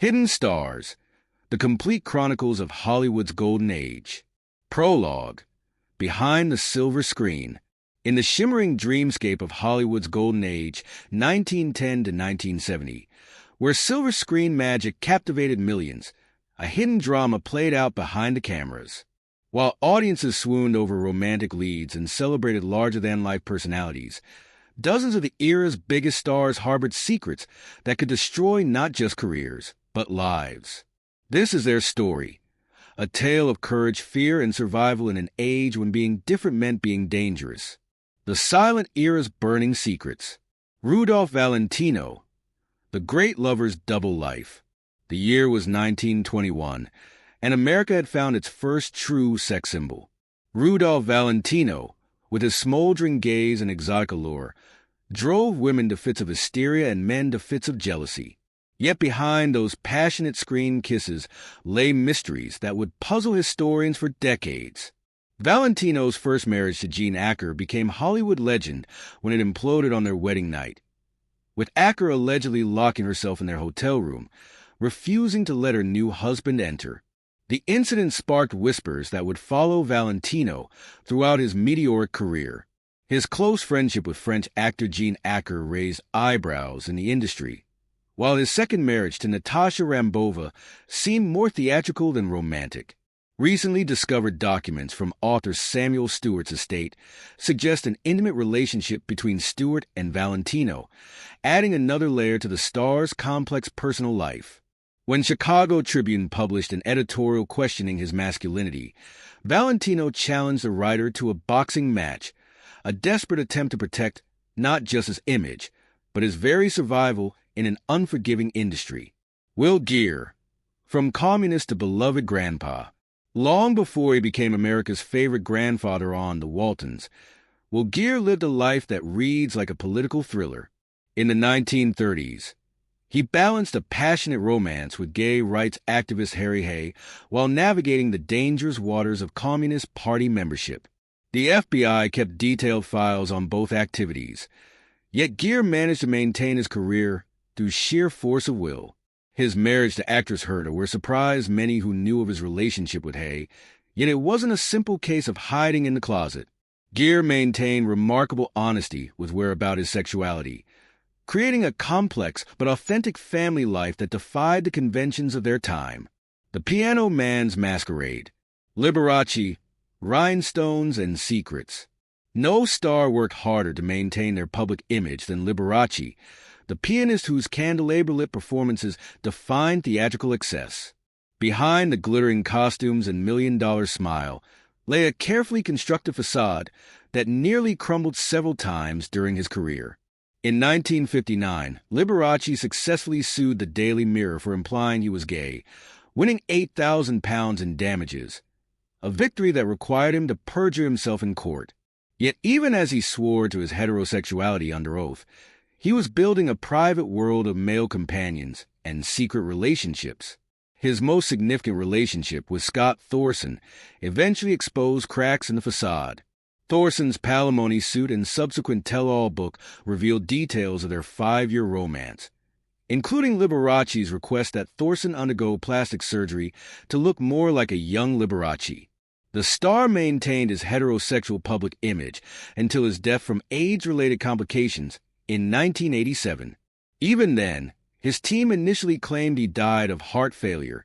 Hidden Stars, The Complete Chronicles of Hollywood's Golden Age. Prologue, Behind the Silver Screen. In the shimmering dreamscape of Hollywood's Golden Age, 1910 to 1970, where silver screen magic captivated millions, a hidden drama played out behind the cameras. While audiences swooned over romantic leads and celebrated larger-than-life personalities, dozens of the era's biggest stars harbored secrets that could destroy not just careers, but lives. This is their story, a tale of courage, fear, and survival in an age when being different meant being dangerous. The silent era's burning secrets. Rudolph Valentino, the great lover's double life. The year was 1921, and America had found its first true sex symbol. Rudolph Valentino, with his smoldering gaze and exotic allure, drove women to fits of hysteria and men to fits of jealousy. Yet behind those passionate screen kisses lay mysteries that would puzzle historians for decades. Valentino's first marriage to Jean Acker became Hollywood legend when it imploded on their wedding night, with Acker allegedly locking herself in their hotel room, refusing to let her new husband enter. The incident sparked whispers that would follow Valentino throughout his meteoric career. His close friendship with French actor Jean Acker raised eyebrows in the industry, while his second marriage to Natasha Rambova seemed more theatrical than romantic. Recently discovered documents from author Samuel Stewart's estate suggest an intimate relationship between Stewart and Valentino, adding another layer to the star's complex personal life. When Chicago Tribune published an editorial questioning his masculinity, Valentino challenged the writer to a boxing match, a desperate attempt to protect not just his image, but his very survival in an unforgiving industry. Will Geer, from communist to beloved grandpa. Long before he became America's favorite grandfather on The Waltons, Will Geer lived a life that reads like a political thriller. In the 1930s, he balanced a passionate romance with gay rights activist Harry Hay while navigating the dangerous waters of Communist Party membership. The FBI kept detailed files on both activities, yet Geer managed to maintain his career through sheer force of will. His marriage to actress Herta were surprised many who knew of his relationship with Hay, yet it wasn't a simple case of hiding in the closet. Geer maintained remarkable honesty with whereabout his sexuality, creating a complex but authentic family life that defied the conventions of their time. The Piano Man's Masquerade, Liberace, Rhinestones, and Secrets. No star worked harder to maintain their public image than Liberace, the pianist whose candelabra-lit performances defined theatrical excess. Behind the glittering costumes and million-dollar smile lay a carefully constructed facade that nearly crumbled several times during his career. In 1959, Liberace successfully sued the Daily Mirror for implying he was gay, winning £8,000 in damages, a victory that required him to perjure himself in court. Yet even as he swore to his heterosexuality under oath, he was building a private world of male companions and secret relationships. His most significant relationship with Scott Thorson eventually exposed cracks in the facade. Thorson's palimony suit and subsequent tell-all book revealed details of their 5-year romance, including Liberace's request that Thorson undergo plastic surgery to look more like a young Liberace. The star maintained his heterosexual public image until his death from AIDS-related complications in 1987. Even then, his team initially claimed he died of heart failure,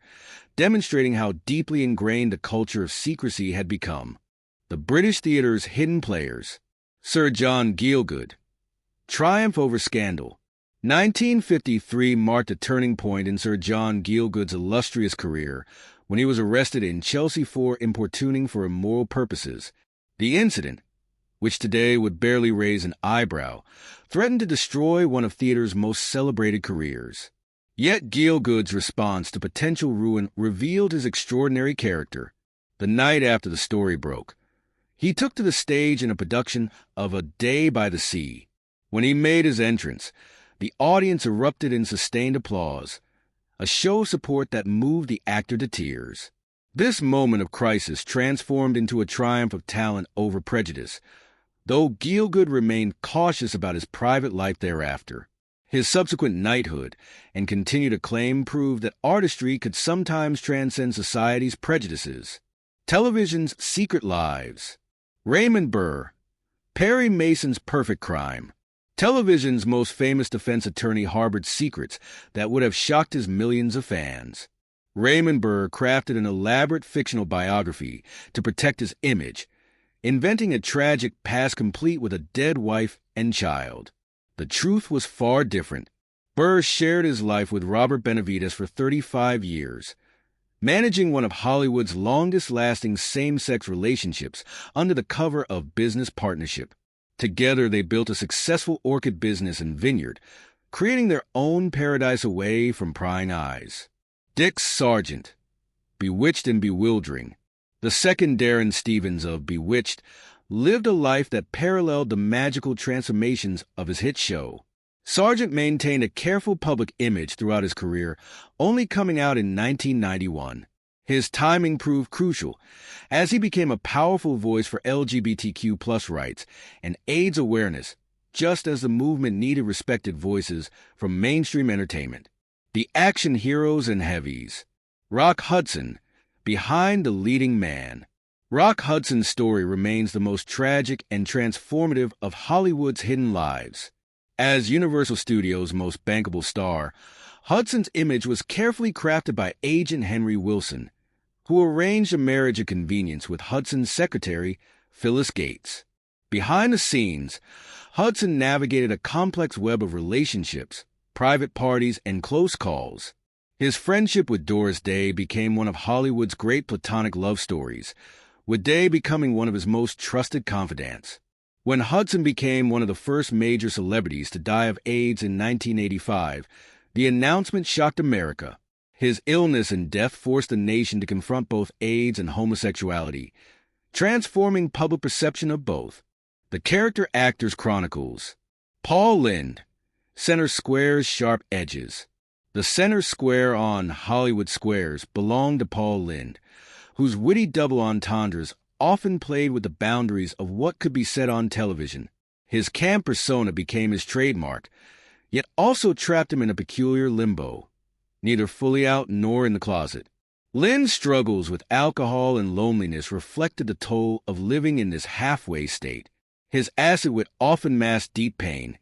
demonstrating how deeply ingrained the culture of secrecy had become. The British theatre's hidden players. Sir John Gielgud. Triumph over scandal. 1953 marked a turning point in Sir John Gielgud's illustrious career when he was arrested in Chelsea for importuning for immoral purposes. The incident, which today would barely raise an eyebrow, threatened to destroy one of theater's most celebrated careers. Yet Gielgud's response to potential ruin revealed his extraordinary character. The night after the story broke, he took to the stage in a production of A Day by the Sea. When he made his entrance, the audience erupted in sustained applause, a show of support that moved the actor to tears. This moment of crisis transformed into a triumph of talent over prejudice, though Gielgud remained cautious about his private life thereafter. His subsequent knighthood and continued acclaim proved that artistry could sometimes transcend society's prejudices. Television's Secret Lives. Raymond Burr. Perry Mason's perfect crime. Television's most famous defense attorney harbored secrets that would have shocked his millions of fans. Raymond Burr crafted an elaborate fictional biography to protect his image, inventing a tragic past complete with a dead wife and child. The truth was far different. Burr shared his life with Robert Benavides for 35 years, managing one of Hollywood's longest-lasting same-sex relationships under the cover of business partnership. Together, they built a successful orchid business and vineyard, creating their own paradise away from prying eyes. Dick Sargent. Bewitched and Bewildering. The second Darren Stevens of Bewitched lived a life that paralleled the magical transformations of his hit show. Sargent maintained a careful public image throughout his career, only coming out in 1991. His timing proved crucial, as he became a powerful voice for LGBTQ+ rights and AIDS awareness, just as the movement needed respected voices from mainstream entertainment. The action heroes and heavies. Rock Hudson. Behind the Leading Man. Rock Hudson's story remains the most tragic and transformative of Hollywood's hidden lives. As Universal Studios' most bankable star, Hudson's image was carefully crafted by agent Henry Wilson, who arranged a marriage of convenience with Hudson's secretary, Phyllis Gates. Behind the scenes, Hudson navigated a complex web of relationships, private parties, and close calls. His friendship with Doris Day became one of Hollywood's great platonic love stories, with Day becoming one of his most trusted confidants. When Hudson became one of the first major celebrities to die of AIDS in 1985, the announcement shocked America. His illness and death forced the nation to confront both AIDS and homosexuality, transforming public perception of both. The Character Actors Chronicles. Paul Lynde. Center Square's Sharp Edges. The center square on Hollywood Squares belonged to Paul Lynde, whose witty double entendres often played with the boundaries of what could be said on television. His camp persona became his trademark, yet also trapped him in a peculiar limbo, neither fully out nor in the closet. Lynde's struggles with alcohol and loneliness reflected the toll of living in this halfway state. His acid wit often masked deep pain,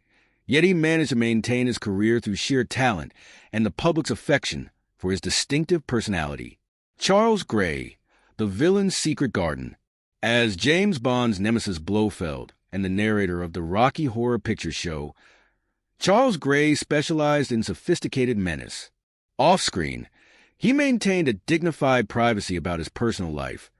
yet he managed to maintain his career through sheer talent and the public's affection for his distinctive personality. Charles Gray. The Villain's Secret Garden. As James Bond's nemesis Blofeld and the narrator of the Rocky Horror Picture Show, Charles Gray specialized in sophisticated menace. Off-screen, he maintained a dignified privacy about his personal life,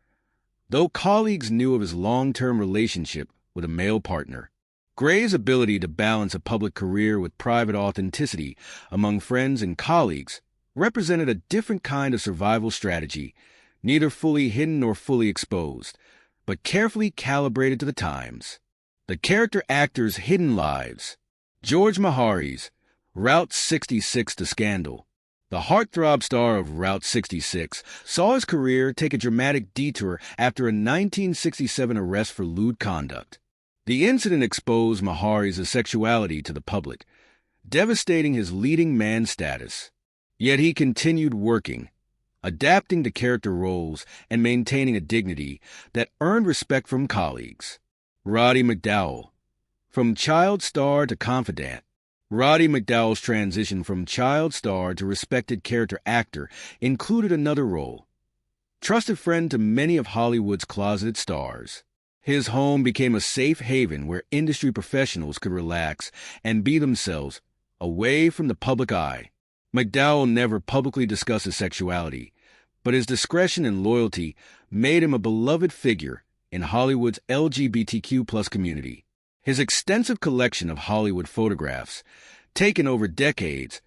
though colleagues knew of his long-term relationship with a male partner. Gray's ability to balance a public career with private authenticity among friends and colleagues represented a different kind of survival strategy, neither fully hidden nor fully exposed, but carefully calibrated to the times. The Character Actors' Hidden Lives. George Mehary's Route 66 to Scandal. The heartthrob star of Route 66 saw his career take a dramatic detour after a 1967 arrest for lewd conduct. The incident exposed Mehary's sexuality to the public, devastating his leading man status. Yet he continued working, adapting to character roles and maintaining a dignity that earned respect from colleagues. Roddy McDowall. From child star to confidant. Roddy McDowall's transition from child star to respected character actor included another role. Trusted friend to many of Hollywood's closeted stars. His home became a safe haven where industry professionals could relax and be themselves, away from the public eye. McDowall never publicly discussed his sexuality, but his discretion and loyalty made him a beloved figure in Hollywood's LGBTQ+ community. His extensive collection of Hollywood photographs, taken over decades,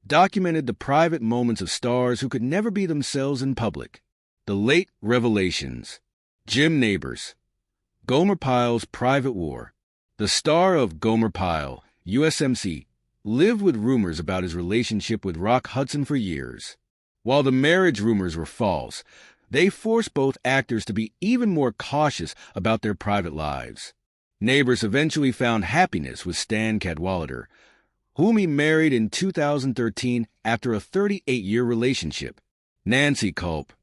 documented the private moments of stars who could never be themselves in public. The Late Revelations. Jim Nabors. Gomer Pyle's Private War. The star of Gomer Pyle, USMC, lived with rumors about his relationship with Rock Hudson for years. While the marriage rumors were false, they forced both actors to be even more cautious about their private lives. Nabors eventually found happiness with Stan Cadwallader, whom he married in 2013 after a 38-year relationship. Nancy Culp,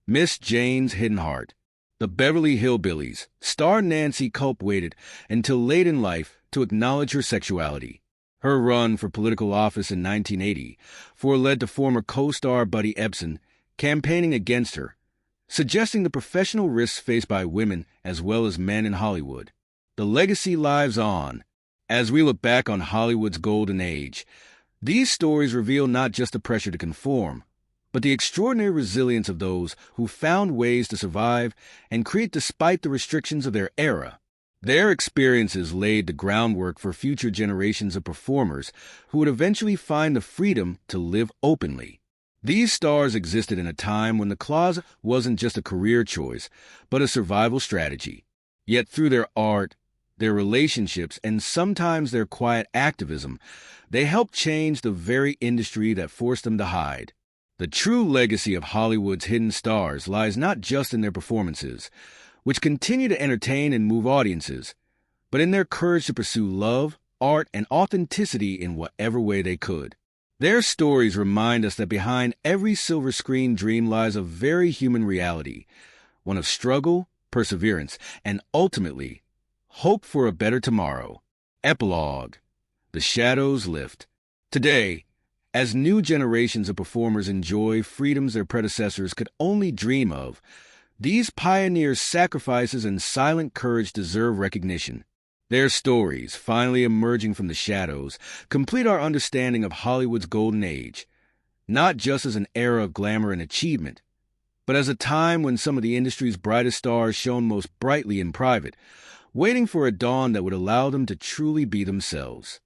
Miss Jane's Hidden Heart. The Beverly Hillbillies star Nancy Culp waited until late in life to acknowledge her sexuality. Her run for political office in 1984 led to former co-star Buddy Ebsen campaigning against her, suggesting the professional risks faced by women as well as men in Hollywood. The legacy lives on. As we look back on Hollywood's golden age, these stories reveal not just the pressure to conform, but the extraordinary resilience of those who found ways to survive and create despite the restrictions of their era. Their experiences laid the groundwork for future generations of performers who would eventually find the freedom to live openly. These stars existed in a time when the closet wasn't just a career choice, but a survival strategy. Yet through their art, their relationships, and sometimes their quiet activism, they helped change the very industry that forced them to hide. The true legacy of Hollywood's hidden stars lies not just in their performances, which continue to entertain and move audiences, but in their courage to pursue love, art, and authenticity in whatever way they could. Their stories remind us that behind every silver screen dream lies a very human reality, one of struggle, perseverance, and ultimately, hope for a better tomorrow. Epilogue. The shadows lift. Today, as new generations of performers enjoy freedoms their predecessors could only dream of, these pioneers' sacrifices and silent courage deserve recognition. Their stories, finally emerging from the shadows, complete our understanding of Hollywood's golden age, not just as an era of glamour and achievement, but as a time when some of the industry's brightest stars shone most brightly in private, waiting for a dawn that would allow them to truly be themselves.